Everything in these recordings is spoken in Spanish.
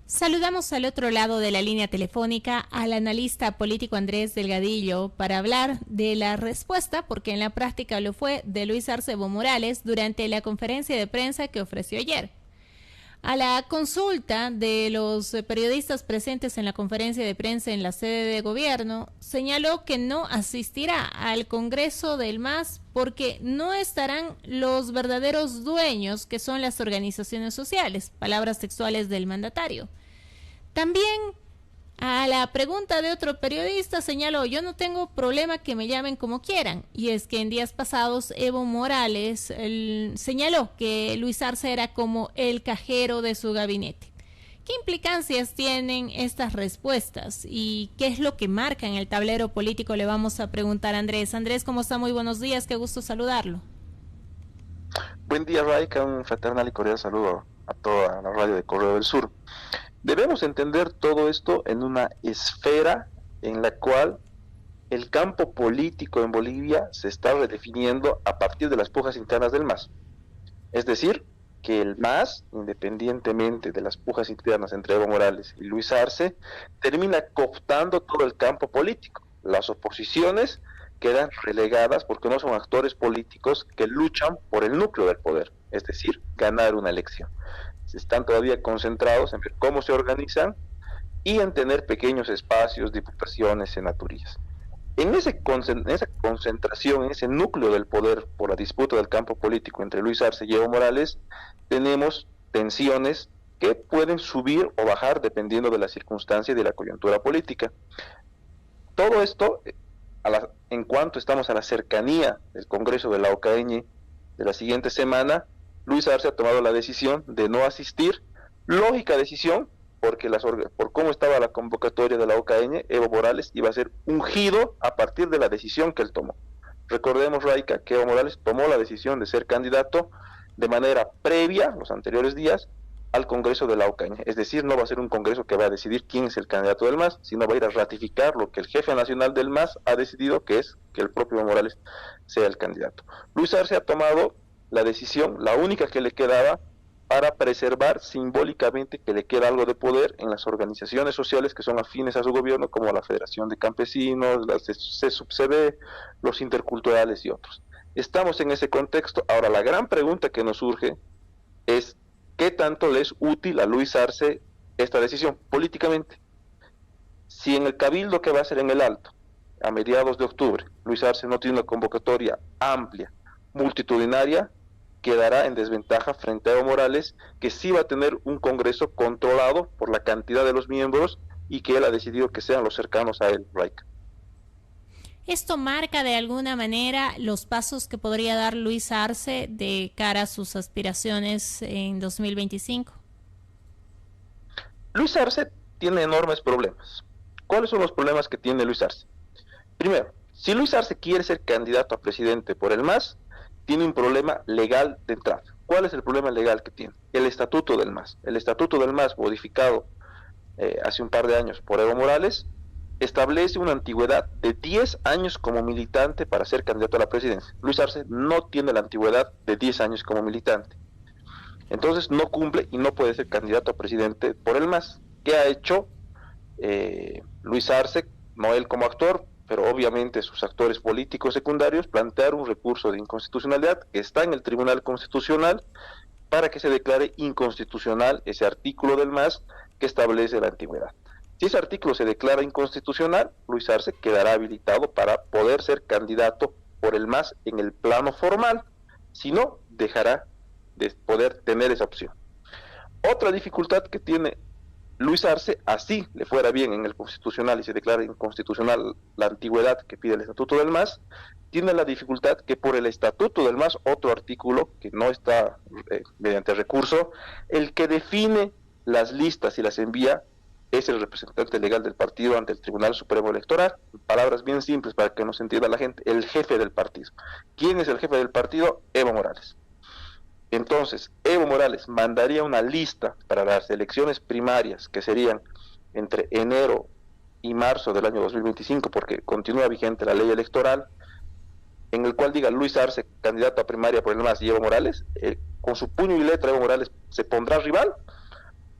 Saludamos al otro lado de la línea telefónica al analista político Andrés Delgadillo para hablar de la respuesta, porque en la práctica lo fue, de Luis Arce Evo Morales durante la conferencia de prensa que ofreció ayer. A la consulta de los periodistas presentes en la conferencia de prensa en la sede de gobierno, señaló que no asistirá al Congreso del MAS porque no estarán los verdaderos dueños, que son las organizaciones sociales, palabras textuales del mandatario. También a la pregunta de otro periodista señaló: yo no tengo problema que me llamen como quieran. Y es que en días pasados Evo Morales señaló que Luis Arce era como el cajero de su gabinete. ¿Qué implicancias tienen estas respuestas y qué es lo que marca en el tablero político? Le vamos a preguntar a Andrés. Andrés, ¿cómo está? Muy buenos días, qué gusto saludarlo. Buen día, Raika, un fraternal y cordial saludo a toda la radio de Correo del Sur. Debemos entender todo esto en una esfera en la cual el campo político en Bolivia se está redefiniendo a partir de las pujas internas del MAS. Es decir, que el MAS, independientemente de las pujas internas entre Evo Morales y Luis Arce, termina cooptando todo el campo político. Las oposiciones quedan relegadas porque no son actores políticos que luchan por el núcleo del poder, es decir, ganar una elección. Están todavía concentrados en ver cómo se organizan y en tener pequeños espacios, diputaciones, senaturías. En esa concentración, en ese núcleo del poder por la disputa del campo político entre Luis Arce y Evo Morales, tenemos tensiones que pueden subir o bajar dependiendo de la circunstancia y de la coyuntura política. Todo esto, en cuanto estamos a la cercanía del Congreso de la OCAEñe de la siguiente semana, Luis Arce ha tomado la decisión de no asistir. Lógica decisión, porque por cómo estaba la convocatoria de la OCAEñe, Evo Morales iba a ser ungido a partir de la decisión que él tomó. Recordemos, Raika, que Evo Morales tomó la decisión de ser candidato de manera previa, los anteriores días, al Congreso de la OCAEñe. Es decir, no va a ser un congreso que va a decidir quién es el candidato del MAS, sino va a ir a ratificar lo que el jefe nacional del MAS ha decidido, que es que el propio Evo Morales sea el candidato. Luis Arce ha tomado la decisión, la única que le quedaba, para preservar simbólicamente que le queda algo de poder en las organizaciones sociales que son afines a su gobierno, como la Federación de Campesinos, la CSUBCB, los interculturales y otros. Estamos en ese contexto. Ahora, la gran pregunta que nos surge es: ¿qué tanto le es útil a Luis Arce esta decisión políticamente? Si en el cabildo que va a ser en el Alto, a mediados de octubre, Luis Arce no tiene una convocatoria amplia, multitudinaria, quedará en desventaja frente a Evo Morales, que sí va a tener un congreso controlado por la cantidad de los miembros y que él ha decidido que sean los cercanos a él, Raika. ¿Esto marca de alguna manera los pasos que podría dar Luis Arce de cara a sus aspiraciones en 2025? Luis Arce tiene enormes problemas. ¿Cuáles son los problemas que tiene Luis Arce? Primero, si Luis Arce quiere ser candidato a presidente por el MAS, tiene un problema legal de entrada. ¿Cuál es el problema legal que tiene? El estatuto del MAS. El estatuto del MAS, modificado hace un par de años por Evo Morales, establece una antigüedad de 10 años como militante para ser candidato a la presidencia. Luis Arce no tiene la antigüedad de 10 años como militante. Entonces no cumple y no puede ser candidato a presidente por el MAS. ¿Qué ha hecho Luis Arce? No él como actor, pero obviamente sus actores políticos secundarios, plantear un recurso de inconstitucionalidad que está en el Tribunal Constitucional para que se declare inconstitucional ese artículo del MAS que establece la antigüedad. Si ese artículo se declara inconstitucional, Luis Arce quedará habilitado para poder ser candidato por el MAS en el plano formal. Si no, dejará de poder tener esa opción. Otra dificultad que tiene Luis Arce, así le fuera bien en el constitucional y se declara inconstitucional la antigüedad que pide el estatuto del MAS, tiene la dificultad que por el estatuto del MAS, otro artículo que no está mediante recurso, el que define las listas y las envía es el representante legal del partido ante el Tribunal Supremo Electoral. Palabras bien simples para que nos entienda la gente: el jefe del partido. ¿Quién es el jefe del partido? Evo Morales. Entonces, Evo Morales mandaría una lista para las elecciones primarias, que serían entre enero y marzo del año 2025, porque continúa vigente la ley electoral, en el cual diga Luis Arce, candidato a primaria por el MAS, y Evo Morales, con su puño y letra Evo Morales se pondrá rival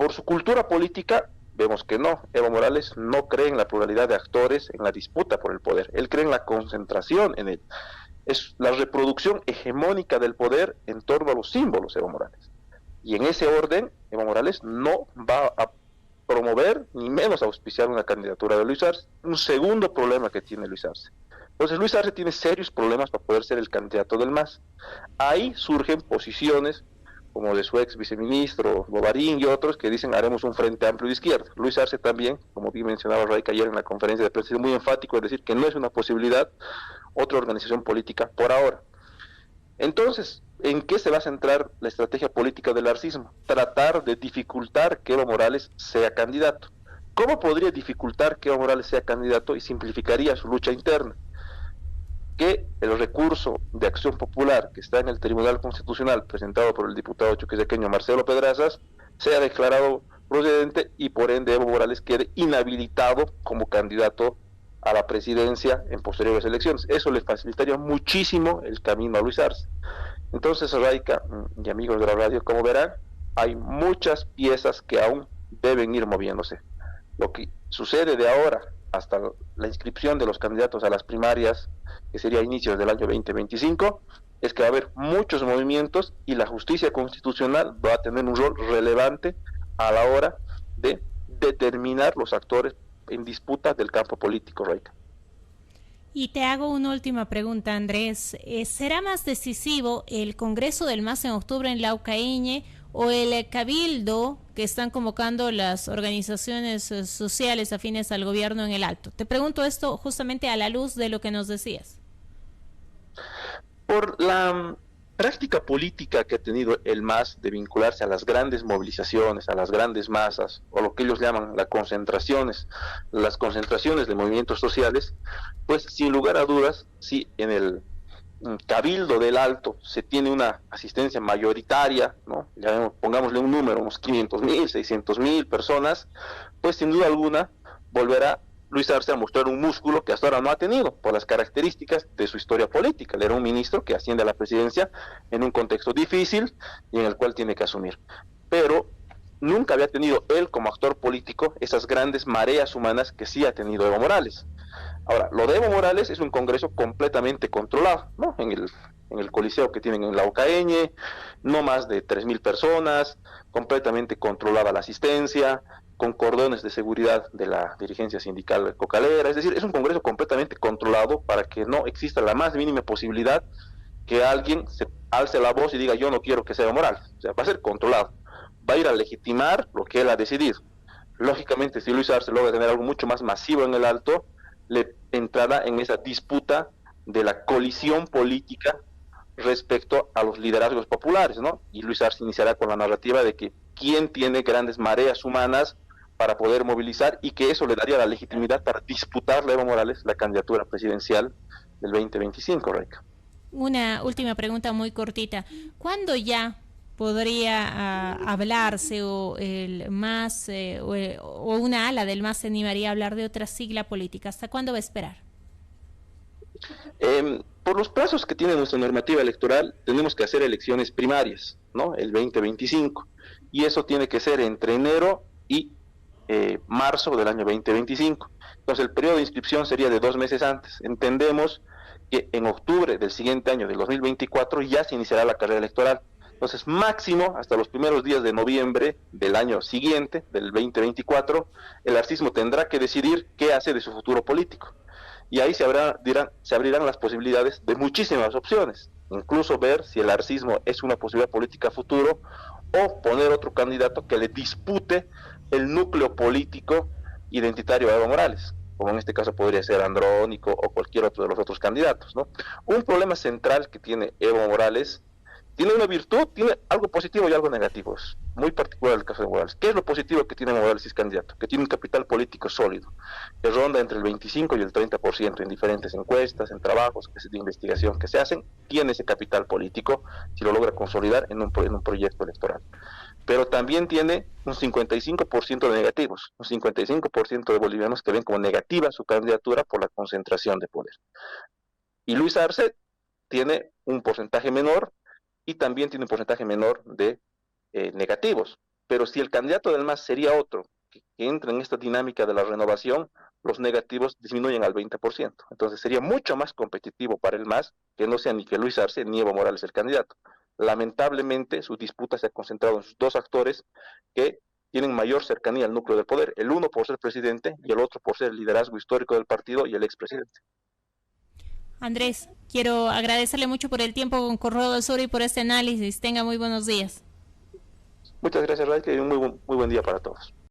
por su cultura política, vemos que no. Evo Morales no cree en la pluralidad de actores en la disputa por el poder. Él cree en la concentración en él. Es la reproducción hegemónica del poder en torno a los símbolos, Evo Morales. Y en ese orden, Evo Morales no va a promover, ni menos auspiciar una candidatura de Luis Arce. Un segundo problema que tiene Luis Arce. Entonces Luis Arce tiene serios problemas para poder ser el candidato del MAS. Ahí surgen posiciones como de su ex viceministro Bovarín y otros que dicen haremos un frente amplio de izquierda. Luis Arce también, como bien mencionaba Raica ayer en la conferencia de prensa, es muy enfático en decir que no es una posibilidad otra organización política por ahora. Entonces, ¿en qué se va a centrar la estrategia política del arcismo? Tratar de dificultar que Evo Morales sea candidato. ¿Cómo podría dificultar que Evo Morales sea candidato y simplificaría su lucha interna? Que el recurso de acción popular que está en el Tribunal Constitucional presentado por el diputado chuquisaqueño Marcelo Pedrazas sea declarado procedente y por ende Evo Morales quede inhabilitado como candidato a la presidencia en posteriores elecciones. Eso le facilitaría muchísimo el camino a Luis Arce. Entonces, Raica y amigos de la radio, como verán, hay muchas piezas que aún deben ir moviéndose. Lo que sucede de ahora hasta la inscripción de los candidatos a las primarias, que sería a inicios del año 2025, es que va a haber muchos movimientos y la justicia constitucional va a tener un rol relevante a la hora de determinar los actores en disputa del campo político, Reika. Y te hago una última pregunta, Andrés. ¿Será más decisivo el Congreso del MAS en octubre en Laucaíñe o el cabildo que están convocando las organizaciones sociales afines al gobierno en el Alto? Te pregunto esto justamente a la luz de lo que nos decías. Por la práctica política que ha tenido el MAS de vincularse a las grandes movilizaciones, a las grandes masas, o lo que ellos llaman las concentraciones de movimientos sociales, pues sin lugar a dudas, si en el Cabildo del Alto se tiene una asistencia mayoritaria, ¿no? Ya pongámosle un número, unos 500,000, 600,000 personas, pues sin duda alguna volverá Luis Arce a mostrar un músculo que hasta ahora no ha tenido por las características de su historia política. Él era un ministro que asciende a la presidencia en un contexto difícil y en el cual tiene que asumir. Pero nunca había tenido él como actor político esas grandes mareas humanas que sí ha tenido Evo Morales. Ahora, lo de Evo Morales es un congreso completamente controlado, ¿no? En el coliseo que tienen en Laucaeñe, no más de 3,000 personas, completamente controlada la asistencia, con cordones de seguridad de la dirigencia sindical cocalera. Es decir, es un congreso completamente controlado para que no exista la más mínima posibilidad que alguien se alce la voz y diga yo no quiero que sea Evo Morales. O sea, va a ser controlado, va a ir a legitimar lo que él ha decidido. Lógicamente, si Luis Arce logra tener algo mucho más masivo en el Alto, le entrará en esa disputa de la colisión política respecto a los liderazgos populares, ¿no? Y Luis Arce iniciará con la narrativa de que quién tiene grandes mareas humanas para poder movilizar y que eso le daría la legitimidad para disputarle a Evo Morales la candidatura presidencial del 2025, Reika. Una última pregunta muy cortita. ¿Cuándo ya podría hablarse o el MAS o una ala del MAS se animaría a hablar de otra sigla política? ¿Hasta cuándo va a esperar? Por los plazos que tiene nuestra normativa electoral, tenemos que hacer elecciones primarias, ¿no? El 2025. Y eso tiene que ser entre enero y marzo del año 2025. Entonces el periodo de inscripción sería de 2 meses antes. Entendemos que en octubre del siguiente año, del 2024, ya se iniciará la carrera electoral. Entonces, máximo hasta los primeros días de noviembre del año siguiente, del 2024, el arcismo tendrá que decidir qué hace de su futuro político. Y ahí se abrirán las posibilidades de muchísimas opciones, incluso ver si el arcismo es una posibilidad política a futuro o poner otro candidato que le dispute el núcleo político identitario a Evo Morales, como en este caso podría ser Andrónico o cualquier otro de los otros candidatos, ¿no? Un problema central que tiene Evo Morales, tiene una virtud, tiene algo positivo y algo negativo, es muy particular el caso de Morales. ¿Qué es lo positivo que tiene Morales si es candidato? Que tiene un capital político sólido, que ronda entre el 25 y el 30% en diferentes encuestas, en trabajos de investigación que se hacen, tiene ese capital político si lo logra consolidar en un proyecto electoral. Pero también tiene un 55% de negativos, un 55% de bolivianos que ven como negativa su candidatura por la concentración de poder. Y Luis Arce tiene un porcentaje menor y también tiene un porcentaje menor de negativos, pero si el candidato del MAS sería otro, que entra en esta dinámica de la renovación, los negativos disminuyen al 20%. Entonces sería mucho más competitivo para el MAS que no sea ni que Luis Arce ni Evo Morales el candidato. Lamentablemente, su disputa se ha concentrado en sus dos actores que tienen mayor cercanía al núcleo del poder, el uno por ser presidente y el otro por ser el liderazgo histórico del partido y el expresidente. Andrés, quiero agradecerle mucho por el tiempo con Correo del Sur y por este análisis. Tenga muy buenos días. Muchas gracias, Ray, y un muy buen día para todos.